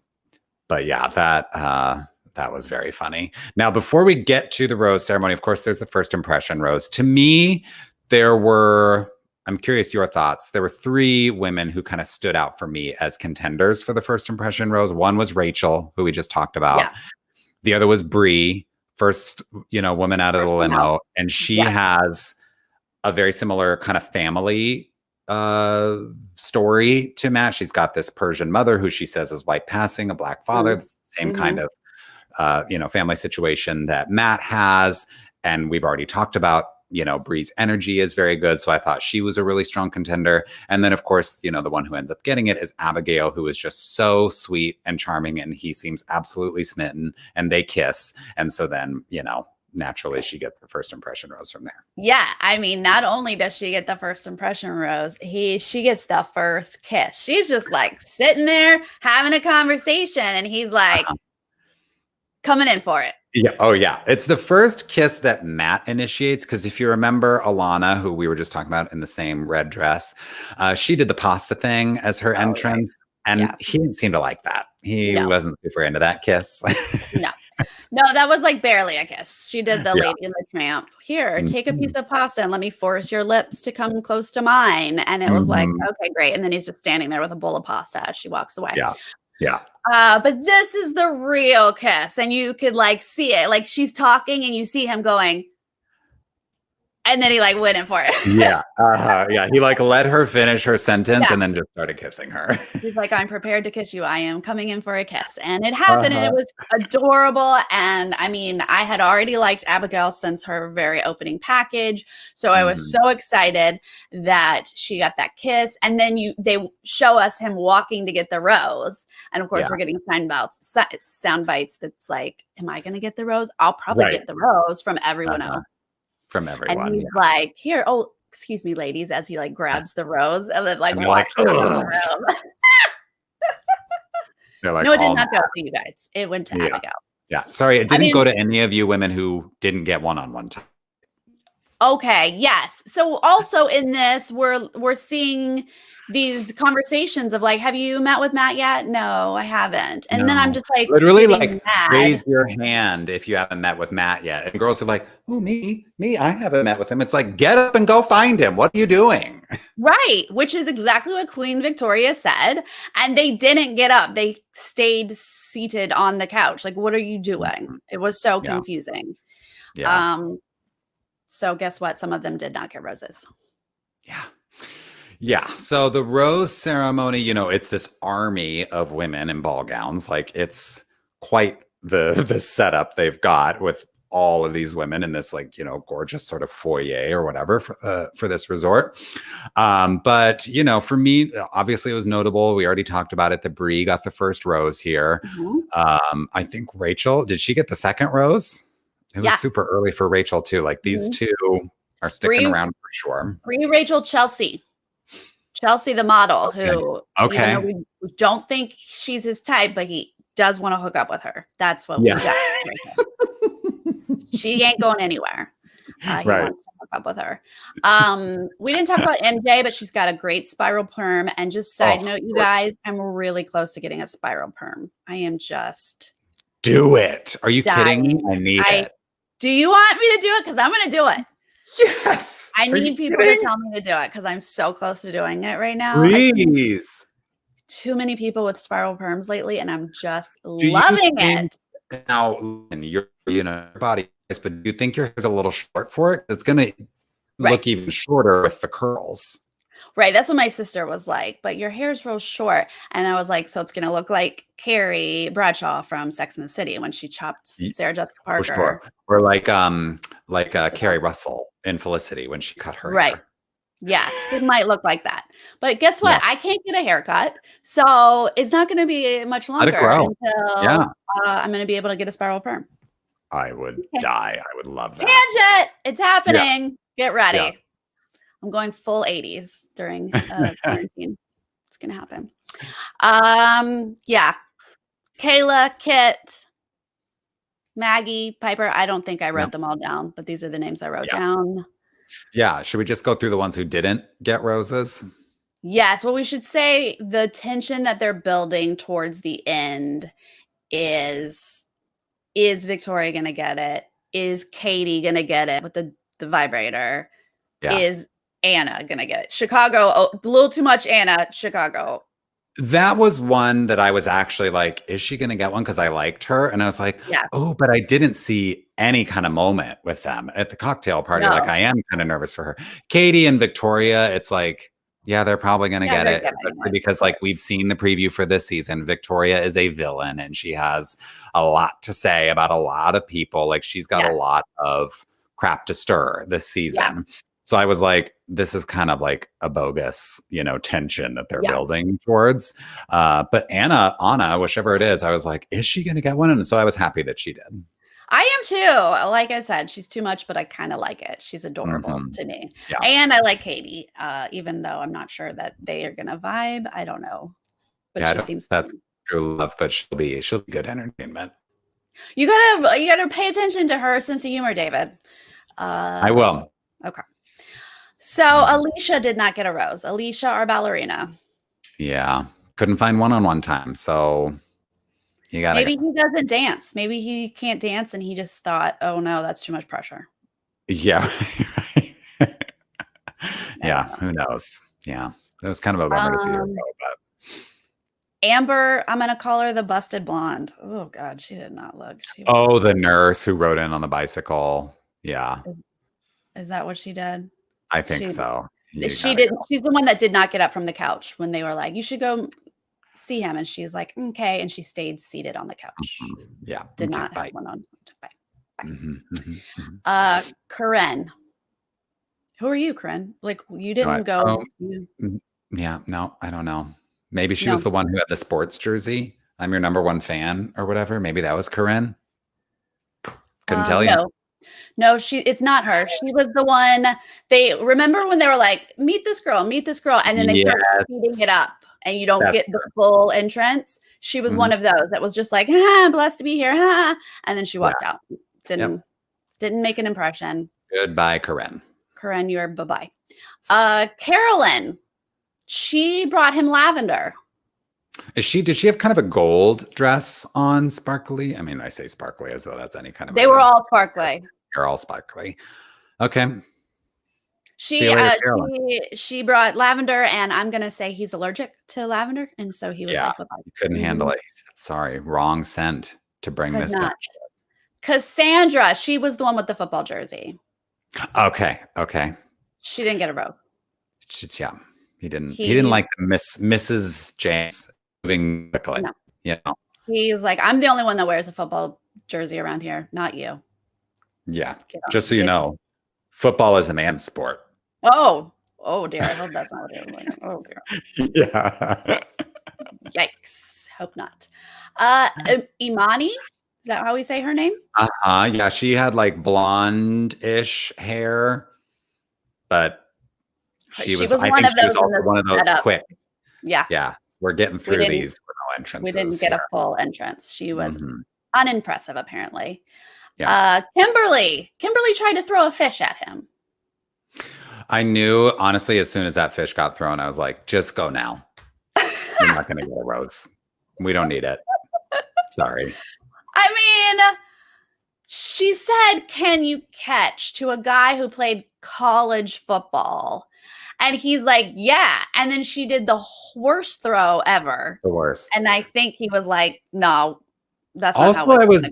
but yeah, that was very funny. Now, before we get to the rose ceremony, of course, there's the first impression rose. To me, there were, I'm curious your thoughts. There were three women who kind of stood out for me as contenders for the first impression rose. One was Rachel, who we just talked about. Yeah. The other was Bree, first, woman out of First the one out. limo. And she Yes. has a very similar kind of family story to Matt. She's got this Persian mother who she says is white passing, a black father, same kind of family situation that Matt has. And we've already talked about, Bree's energy is very good. So I thought she was a really strong contender. And then, of course, the one who ends up getting it is Abigail, who is just so sweet and charming. And he seems absolutely smitten and they kiss. And so then, naturally she gets the first impression rose from there. Yeah, I mean, not only does she get the first impression rose, she gets the first kiss. She's just like sitting there having a conversation, and he's like coming in for it. Yeah. Oh, yeah. It's the first kiss that Matt initiates. Because if you remember Alana, who we were just talking about in the same red dress, she did the pasta thing as her entrance. Right. And he didn't seem to like that. He wasn't super into that kiss. No, that was like barely a kiss. She did the Lady and the Tramp. Here, take a piece of pasta and let me force your lips to come close to mine. And it was like, okay, great. And then he's just standing there with a bowl of pasta as she walks away. Yeah. Yeah. But this is the real kiss. And you could like see it. Like she's talking and you see him going. And then he like went in for it. Yeah. Yeah. He like let her finish her sentence and then just started kissing her. He's like, I'm prepared to kiss you. I am coming in for a kiss. And it happened and it was adorable. And I mean, I had already liked Abigail since her very opening package. So I was so excited that she got that kiss. And then they show us him walking to get the rose. And of course, we're getting sound bites that's like, am I going to get the rose? I'll probably get the rose from everyone else. From everyone. And he's like, here, oh, excuse me, ladies, as he like grabs the rose and then like walks out of the room. Like, no, it did not go to you guys. It went to Abigail. Yeah. Sorry, it didn't go to any of you women who didn't get one-on-one time. Okay, yes. So also in this, we're seeing these conversations of like, have you met with Matt yet? No, I haven't. And then I'm just like, literally like, raise your hand if you haven't met with Matt yet. And girls are like, oh, me, I haven't met with him. It's like, get up and go find him. What are you doing? Right. Which is exactly what Queen Victoria said. And they didn't get up. They stayed seated on the couch. Like, what are you doing? It was so confusing. Yeah. So guess what? Some of them did not get roses. Yeah. Yeah. So the rose ceremony, it's this army of women in ball gowns. Like it's quite the setup they've got with all of these women in this like, gorgeous sort of foyer or whatever for this resort. But, for me, obviously it was notable. We already talked about it. That Bree got the first rose here. I think Rachel, did she get the second rose? It was super early for Rachel too. Like these two are sticking around for sure. Bree, Rachel, Chelsea, the model, who even though we don't think she's his type, but he does want to hook up with her. That's what we got. She ain't going anywhere. He wants to hook up with her. We didn't talk about MJ, but she's got a great spiral perm. And just side note, you guys, I'm really close to getting a spiral perm. I am just do it. Are you kidding? I need it. Do you want me to do it? Because I'm going to do it. Yes. I need people to tell me to do it because I'm so close to doing it right now. Please. Too many people with spiral perms lately, and I'm just loving it. Now, your body, but do you think your hair's a little short for it? It's going to look even shorter with the curls. Right. That's what my sister was like. But your hair's real short. And I was like, so it's going to look like Carrie Bradshaw from Sex and the City when she chopped Sarah Jessica Parker. Sure. Or like Carrie Russell in Felicity when she cut her hair. Yeah, it might look like that. But guess Yeah. what? I can't get a haircut. So it's not going to be much Let it longer grow. Yeah. until I'm going to be able to get a spiral perm. I would Okay. die. I would love that. Tangent! It's happening. Get ready. Yeah. I'm going full 80s during quarantine. It's going to happen. Yeah. Kayla, Kit, Maggie, Piper. I don't think I wrote them all down, but these are the names I wrote down. Yeah. Should we just go through the ones who didn't get roses? Yes. Well, we should say the tension that they're building towards the end is Victoria going to get it? Is Katie going to get it with the vibrator? Yeah. Is Anna going to get it? Chicago, a little too much Anna, Chicago. That was one that I was actually like, is she going to get one? Because I liked her. And I was like, oh, but I didn't see any kind of moment with them at the cocktail party. Like, I am kind of nervous for her. Katie and Victoria, it's like, yeah, they're probably going to get it. Because like we've seen the preview for this season. Victoria is a villain and she has a lot to say about a lot of people. Like she's got a lot of crap to stir this season. So I was like, this is kind of like a bogus, tension that they're building towards. But Anna, whichever it is, I was like, is she going to get one? And so I was happy that she did. I am too. Like I said, she's too much, but I kind of like it. She's adorable to me. Yeah. And I like Katie, even though I'm not sure that they are going to vibe. I don't know. But she seems that's true love, but she'll be good entertainment. You gotta pay attention to her sense of humor, David. I will. Okay. So Alicia did not get a rose. Alicia, our ballerina. Yeah. Couldn't find one-on-one time. So you got maybe he doesn't dance. Maybe he can't dance and he just thought, oh no, that's too much pressure. Yeah. Yeah. Who knows? Yeah. It was kind of a bummer to see her go, but Amber, I'm gonna call her the busted blonde. Oh God, she did not look. The nurse who rode in on the bicycle. Yeah. Is that what she did? I think so. She didn't. She's the one that did not get up from the couch when they were like, "You should go see him," and she's like, "Okay," and she stayed seated on the couch. Yeah, did not have one on. Bye. Corinne. Who are you, Corinne? Like you didn't go. Yeah, no, I don't know. Maybe she was the one who had the sports jersey. I'm your number one fan, or whatever. Maybe that was Corinne. Couldn't tell you. No, it's not her. She was the one. They remember when they were like, meet this girl, and then they start speeding it up, and you don't get the full entrance. She was one of those that was just like, blessed to be here, and then she walked out. Didn't make an impression. Goodbye, Corinne. Corinne, you're bye-bye. Carolyn, she brought him lavender. Did she have kind of a gold dress on, sparkly? I mean, I say sparkly as though that's any kind of. They were all sparkly. They're all sparkly. Okay. She brought lavender, and I'm gonna say he's allergic to lavender, and so he was like, he couldn't handle it. He said, sorry, wrong scent to bring this back. Cassandra, she was the one with the football jersey. Okay. She didn't get a rose. He didn't like Mrs. James moving quickly. No. Yeah. He's like, I'm the only one that wears a football jersey around here, not you. Yeah. Just so you know, football is a man's sport. Oh dear. I hope that's not what you're doing. Oh dear. Yeah. Yikes. Hope not. Imani, is that how we say her name? Yeah. She had like blonde-ish hair, but she was one of those quick. Yeah. We're getting through these with no entrances. We didn't get a full entrance. She was unimpressive, apparently. Yeah. Kimberly tried to throw a fish at him. I knew, honestly, as soon as that fish got thrown, I was like, just go now. You're not going to get a rose. We don't need it. Sorry. I mean, she said, can you catch, to a guy who played college football? And he's like, yeah. And then she did the worst throw ever. The worst. And I think he was like, no, that's not how I was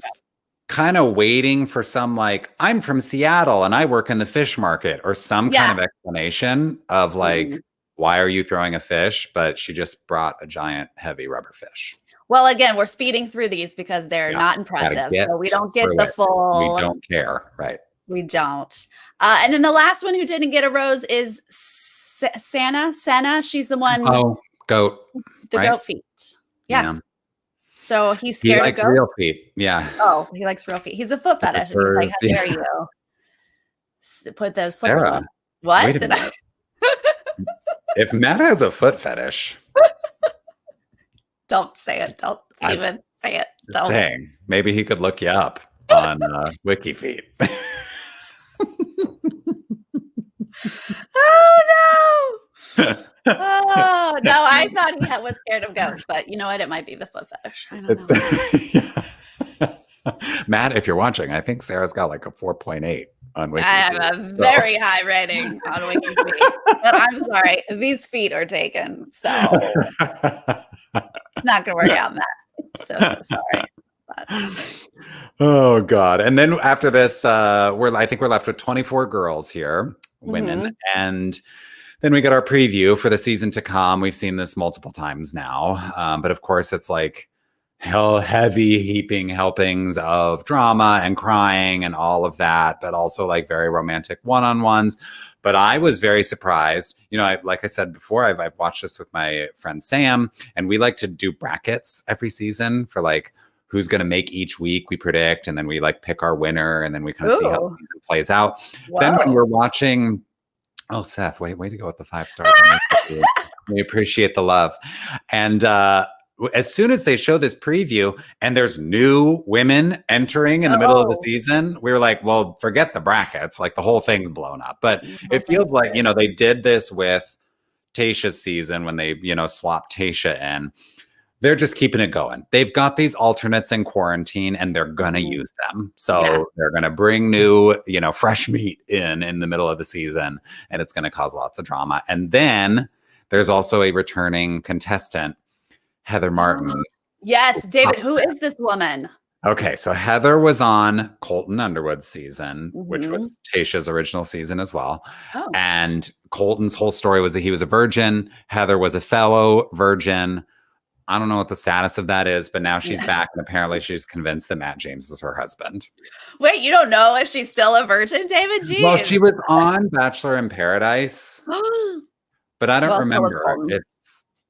kind of waiting for some like, I'm from Seattle and I work in the fish market, or some kind of explanation of like, why are you throwing a fish? But she just brought a giant heavy rubber fish. Well, again, we're speeding through these because they're not impressive. So we don't get the full. We don't care. Right. We don't. And then the last one who didn't get a rose is Senna. She's the one. Oh, goat. The right? goat feet. Yeah. So he's He scared of likes goats. real feet. Yeah. Oh, he likes real feet. He's a foot fetish. And he's like, how dare you put those slippers Sarah, on? What wait a did minute. If Matt has a foot fetish, don't say it. Don't even say it. Don't. Dang, maybe he could look you up on WikiFeet. Oh no! Oh no! I thought he was scared of ghosts, but you know what? It might be the foot fetish. I don't know. Matt, if you're watching, I think Sarah's got like a 4.8 on WikiFeet. I have a very high rating on WikiFeet, but I'm sorry, these feet are taken, so it's not going to work out, Matt. So sorry. But. Oh God! And then after this, I think we're left with 24 girls here, women, and then we get our preview for the season to come. We've seen this multiple times now, but of course, it's like heavy heaping helpings of drama and crying and all of that, but also like very romantic one-on-ones. But I was very surprised. You know, like I said before, I've watched this with my friend Sam, and we like to do brackets every season for like who's going to make each week. We predict, and then we like pick our winner, and then we kind of see how the season plays out. Whoa. Then when we're watching, oh Seth, way to go with the 5 stars. We appreciate the love. And as soon as they show this preview and there's new women entering in the middle of the season, we were like, well, forget the brackets. Like the whole thing's blown up. But it feels like, you know, they did this with Tayshia's season when they, you know, swapped Tayshia in. They're just keeping it going. They've got these alternates in quarantine and they're going to use them. So they're going to bring new, you know, fresh meat in the middle of the season, and it's going to cause lots of drama. And then there's also a returning contestant, Heather Martin. Yes, David, who is this woman? Okay, so Heather was on Colton Underwood's season, which was Tayshia's original season as well. Oh. And Colton's whole story was that he was a virgin. Heather was a fellow virgin. I don't know what the status of that is, but now she's back, and apparently she's convinced that Matt James is her husband. Wait, you don't know if she's still a virgin, David? Jeez. Well, she was on Bachelor in Paradise, but I don't remember if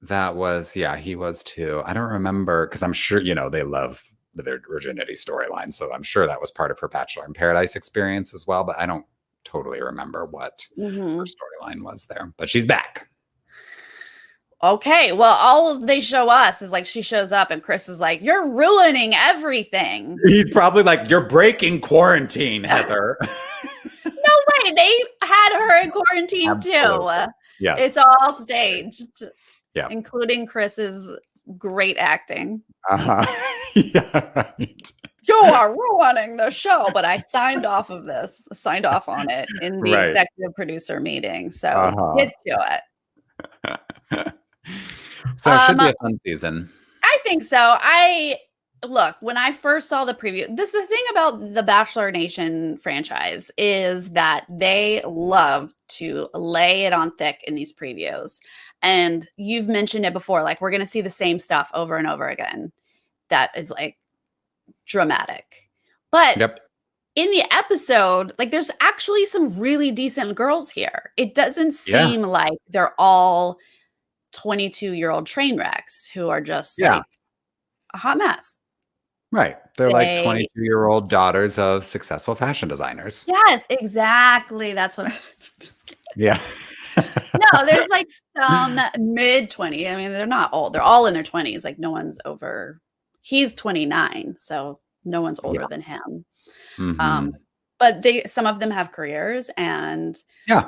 that was, he was too. I don't remember, because I'm sure, you know, they love their virginity storyline, so I'm sure that was part of her Bachelor in Paradise experience as well, but I don't totally remember what her storyline was there. But she's back. Okay, well, all they show us is like she shows up and Chris is like, you're ruining everything. He's probably like, you're breaking quarantine, Heather. No way, they had her in quarantine too. Yes. It's all staged. Yeah. Including Chris's great acting. Yeah, right. You are ruining the show, but I signed off on it in the executive producer meeting. So get to it. So it should be a fun season. I think so. Look, when I first saw the preview, the thing about the Bachelor Nation franchise is that they love to lay it on thick in these previews. And you've mentioned it before, like we're going to see the same stuff over and over again. That is like dramatic. But in the episode, like there's actually some really decent girls here. It doesn't seem like they're all 22-year-old train wrecks who are just like a hot mess. Right. They're like 22-year-old daughters of successful fashion designers. Yes, exactly. That's what Yeah. No, there's like some mid-20s. I mean, they're not old. They're all in their 20s. Like no one's over. He's 29, so no one's older than him. But some of them have careers, and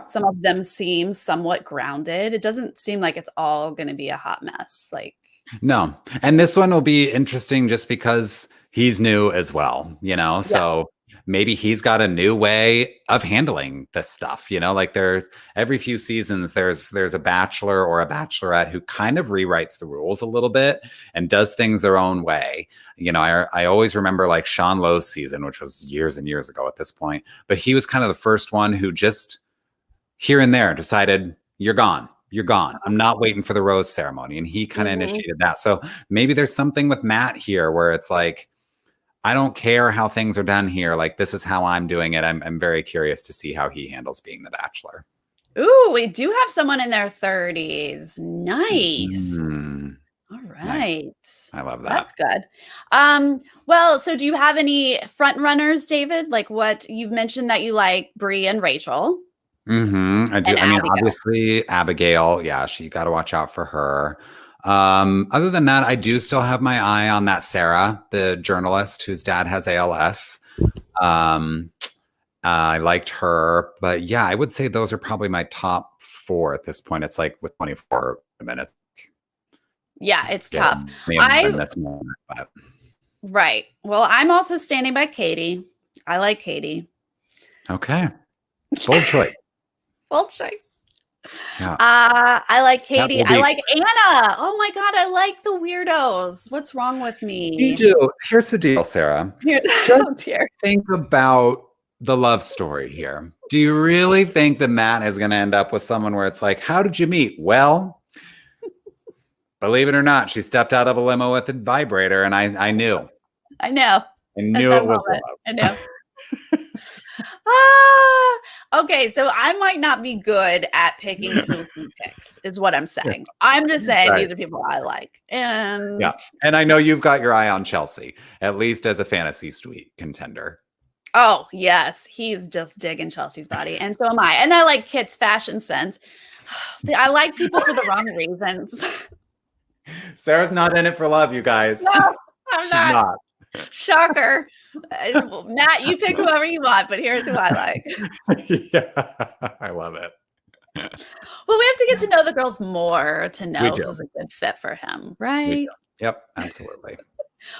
some of them seem somewhat grounded. It doesn't seem like it's all going to be a hot mess. Like no. And this one will be interesting just because he's new as well, you know? So maybe he's got a new way of handling this stuff, you know? Like there's every few seasons, there's a bachelor or a bachelorette who kind of rewrites the rules a little bit and does things their own way. You know, I always remember like Sean Lowe's season, which was years and years ago at this point, but he was kind of the first one who just here and there decided, you're gone. You're gone. I'm not waiting for the rose ceremony. And he kind of initiated that. So maybe there's something with Matt here where it's like, I don't care how things are done here. Like, this is how I'm doing it. I'm very curious to see how he handles being the bachelor. Ooh, we do have someone in their 30s. Nice. Mm, All nice. right. I love that. That's good. Well, so do you have any front runners, David? Like what you've mentioned that you like Bree and Rachel I do. and I mean, Abigail. obviously, Abigail, yeah, she got to watch out for her. Other than that, I do still have my eye on that Sarah, the journalist whose dad has ALS. Um, I liked her, but yeah, I would say those are probably my top four at this point. It's like with 24 minutes. Yeah, it's Yeah, tough. may have I been this moment, but Right. Well, I'm also standing by Katie. I like Katie. okay. Bold choice. Bold choice. Yeah. I like That Katie. will I be like Anna. Oh my God, I like the weirdos. What's wrong with me me? too. Here's the deal, Sarah. Here, Just oh dear. think about the love story here. Do you really think that Matt is going to end up with someone where it's like, how did you meet? Well, believe it or not, she stepped out of a limo with a vibrator, and I knew. I know. I At knew that it was moment. love. I know. Okay, so I might not be good at picking who he picks, is what I'm saying. I'm just saying Right. these are people I like. And Yeah. And I know you've got your eye on Chelsea, at least as a fantasy suite contender. oh, yes, he's just digging Chelsea's body. And so am I. And I like Kit's fashion sense. I like people for the wrong reasons. Sarah's not in it for love, you guys. No, I'm She's not. not. Shocker. Matt, you pick whoever you want, but here's who I like. Yeah, I love it. Well, we have to get to know the girls more to We know do. who's a good fit for him, We right? do. Yep, absolutely.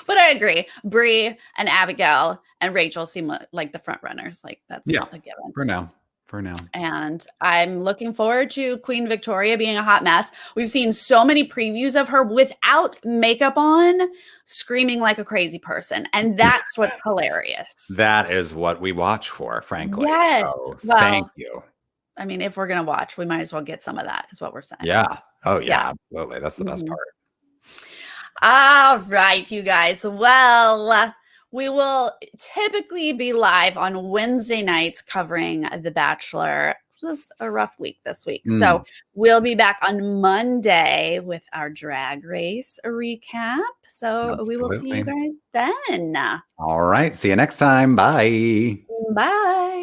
But I agree. Bree and Abigail and Rachel seem like the front runners. Like that's Yeah. a given. For now. For now. And I'm looking forward to Queen Victoria being a hot mess. We've seen so many previews of her without makeup on, screaming like a crazy person. And that's what's hilarious. That is what we watch for, frankly. Yes. So Well, thank you. I mean, if we're going to watch, we might as well get some of that, is what we're saying. Yeah. Oh, yeah, Yeah. absolutely. That's the best Mhm. part. All right, you guys. Well, we will typically be live on Wednesday nights covering The Bachelor. Just a rough week this week. So we'll be back on Monday with our drag race recap. So we will see you Absolutely. guys then. All right. See you next time. Bye. Bye.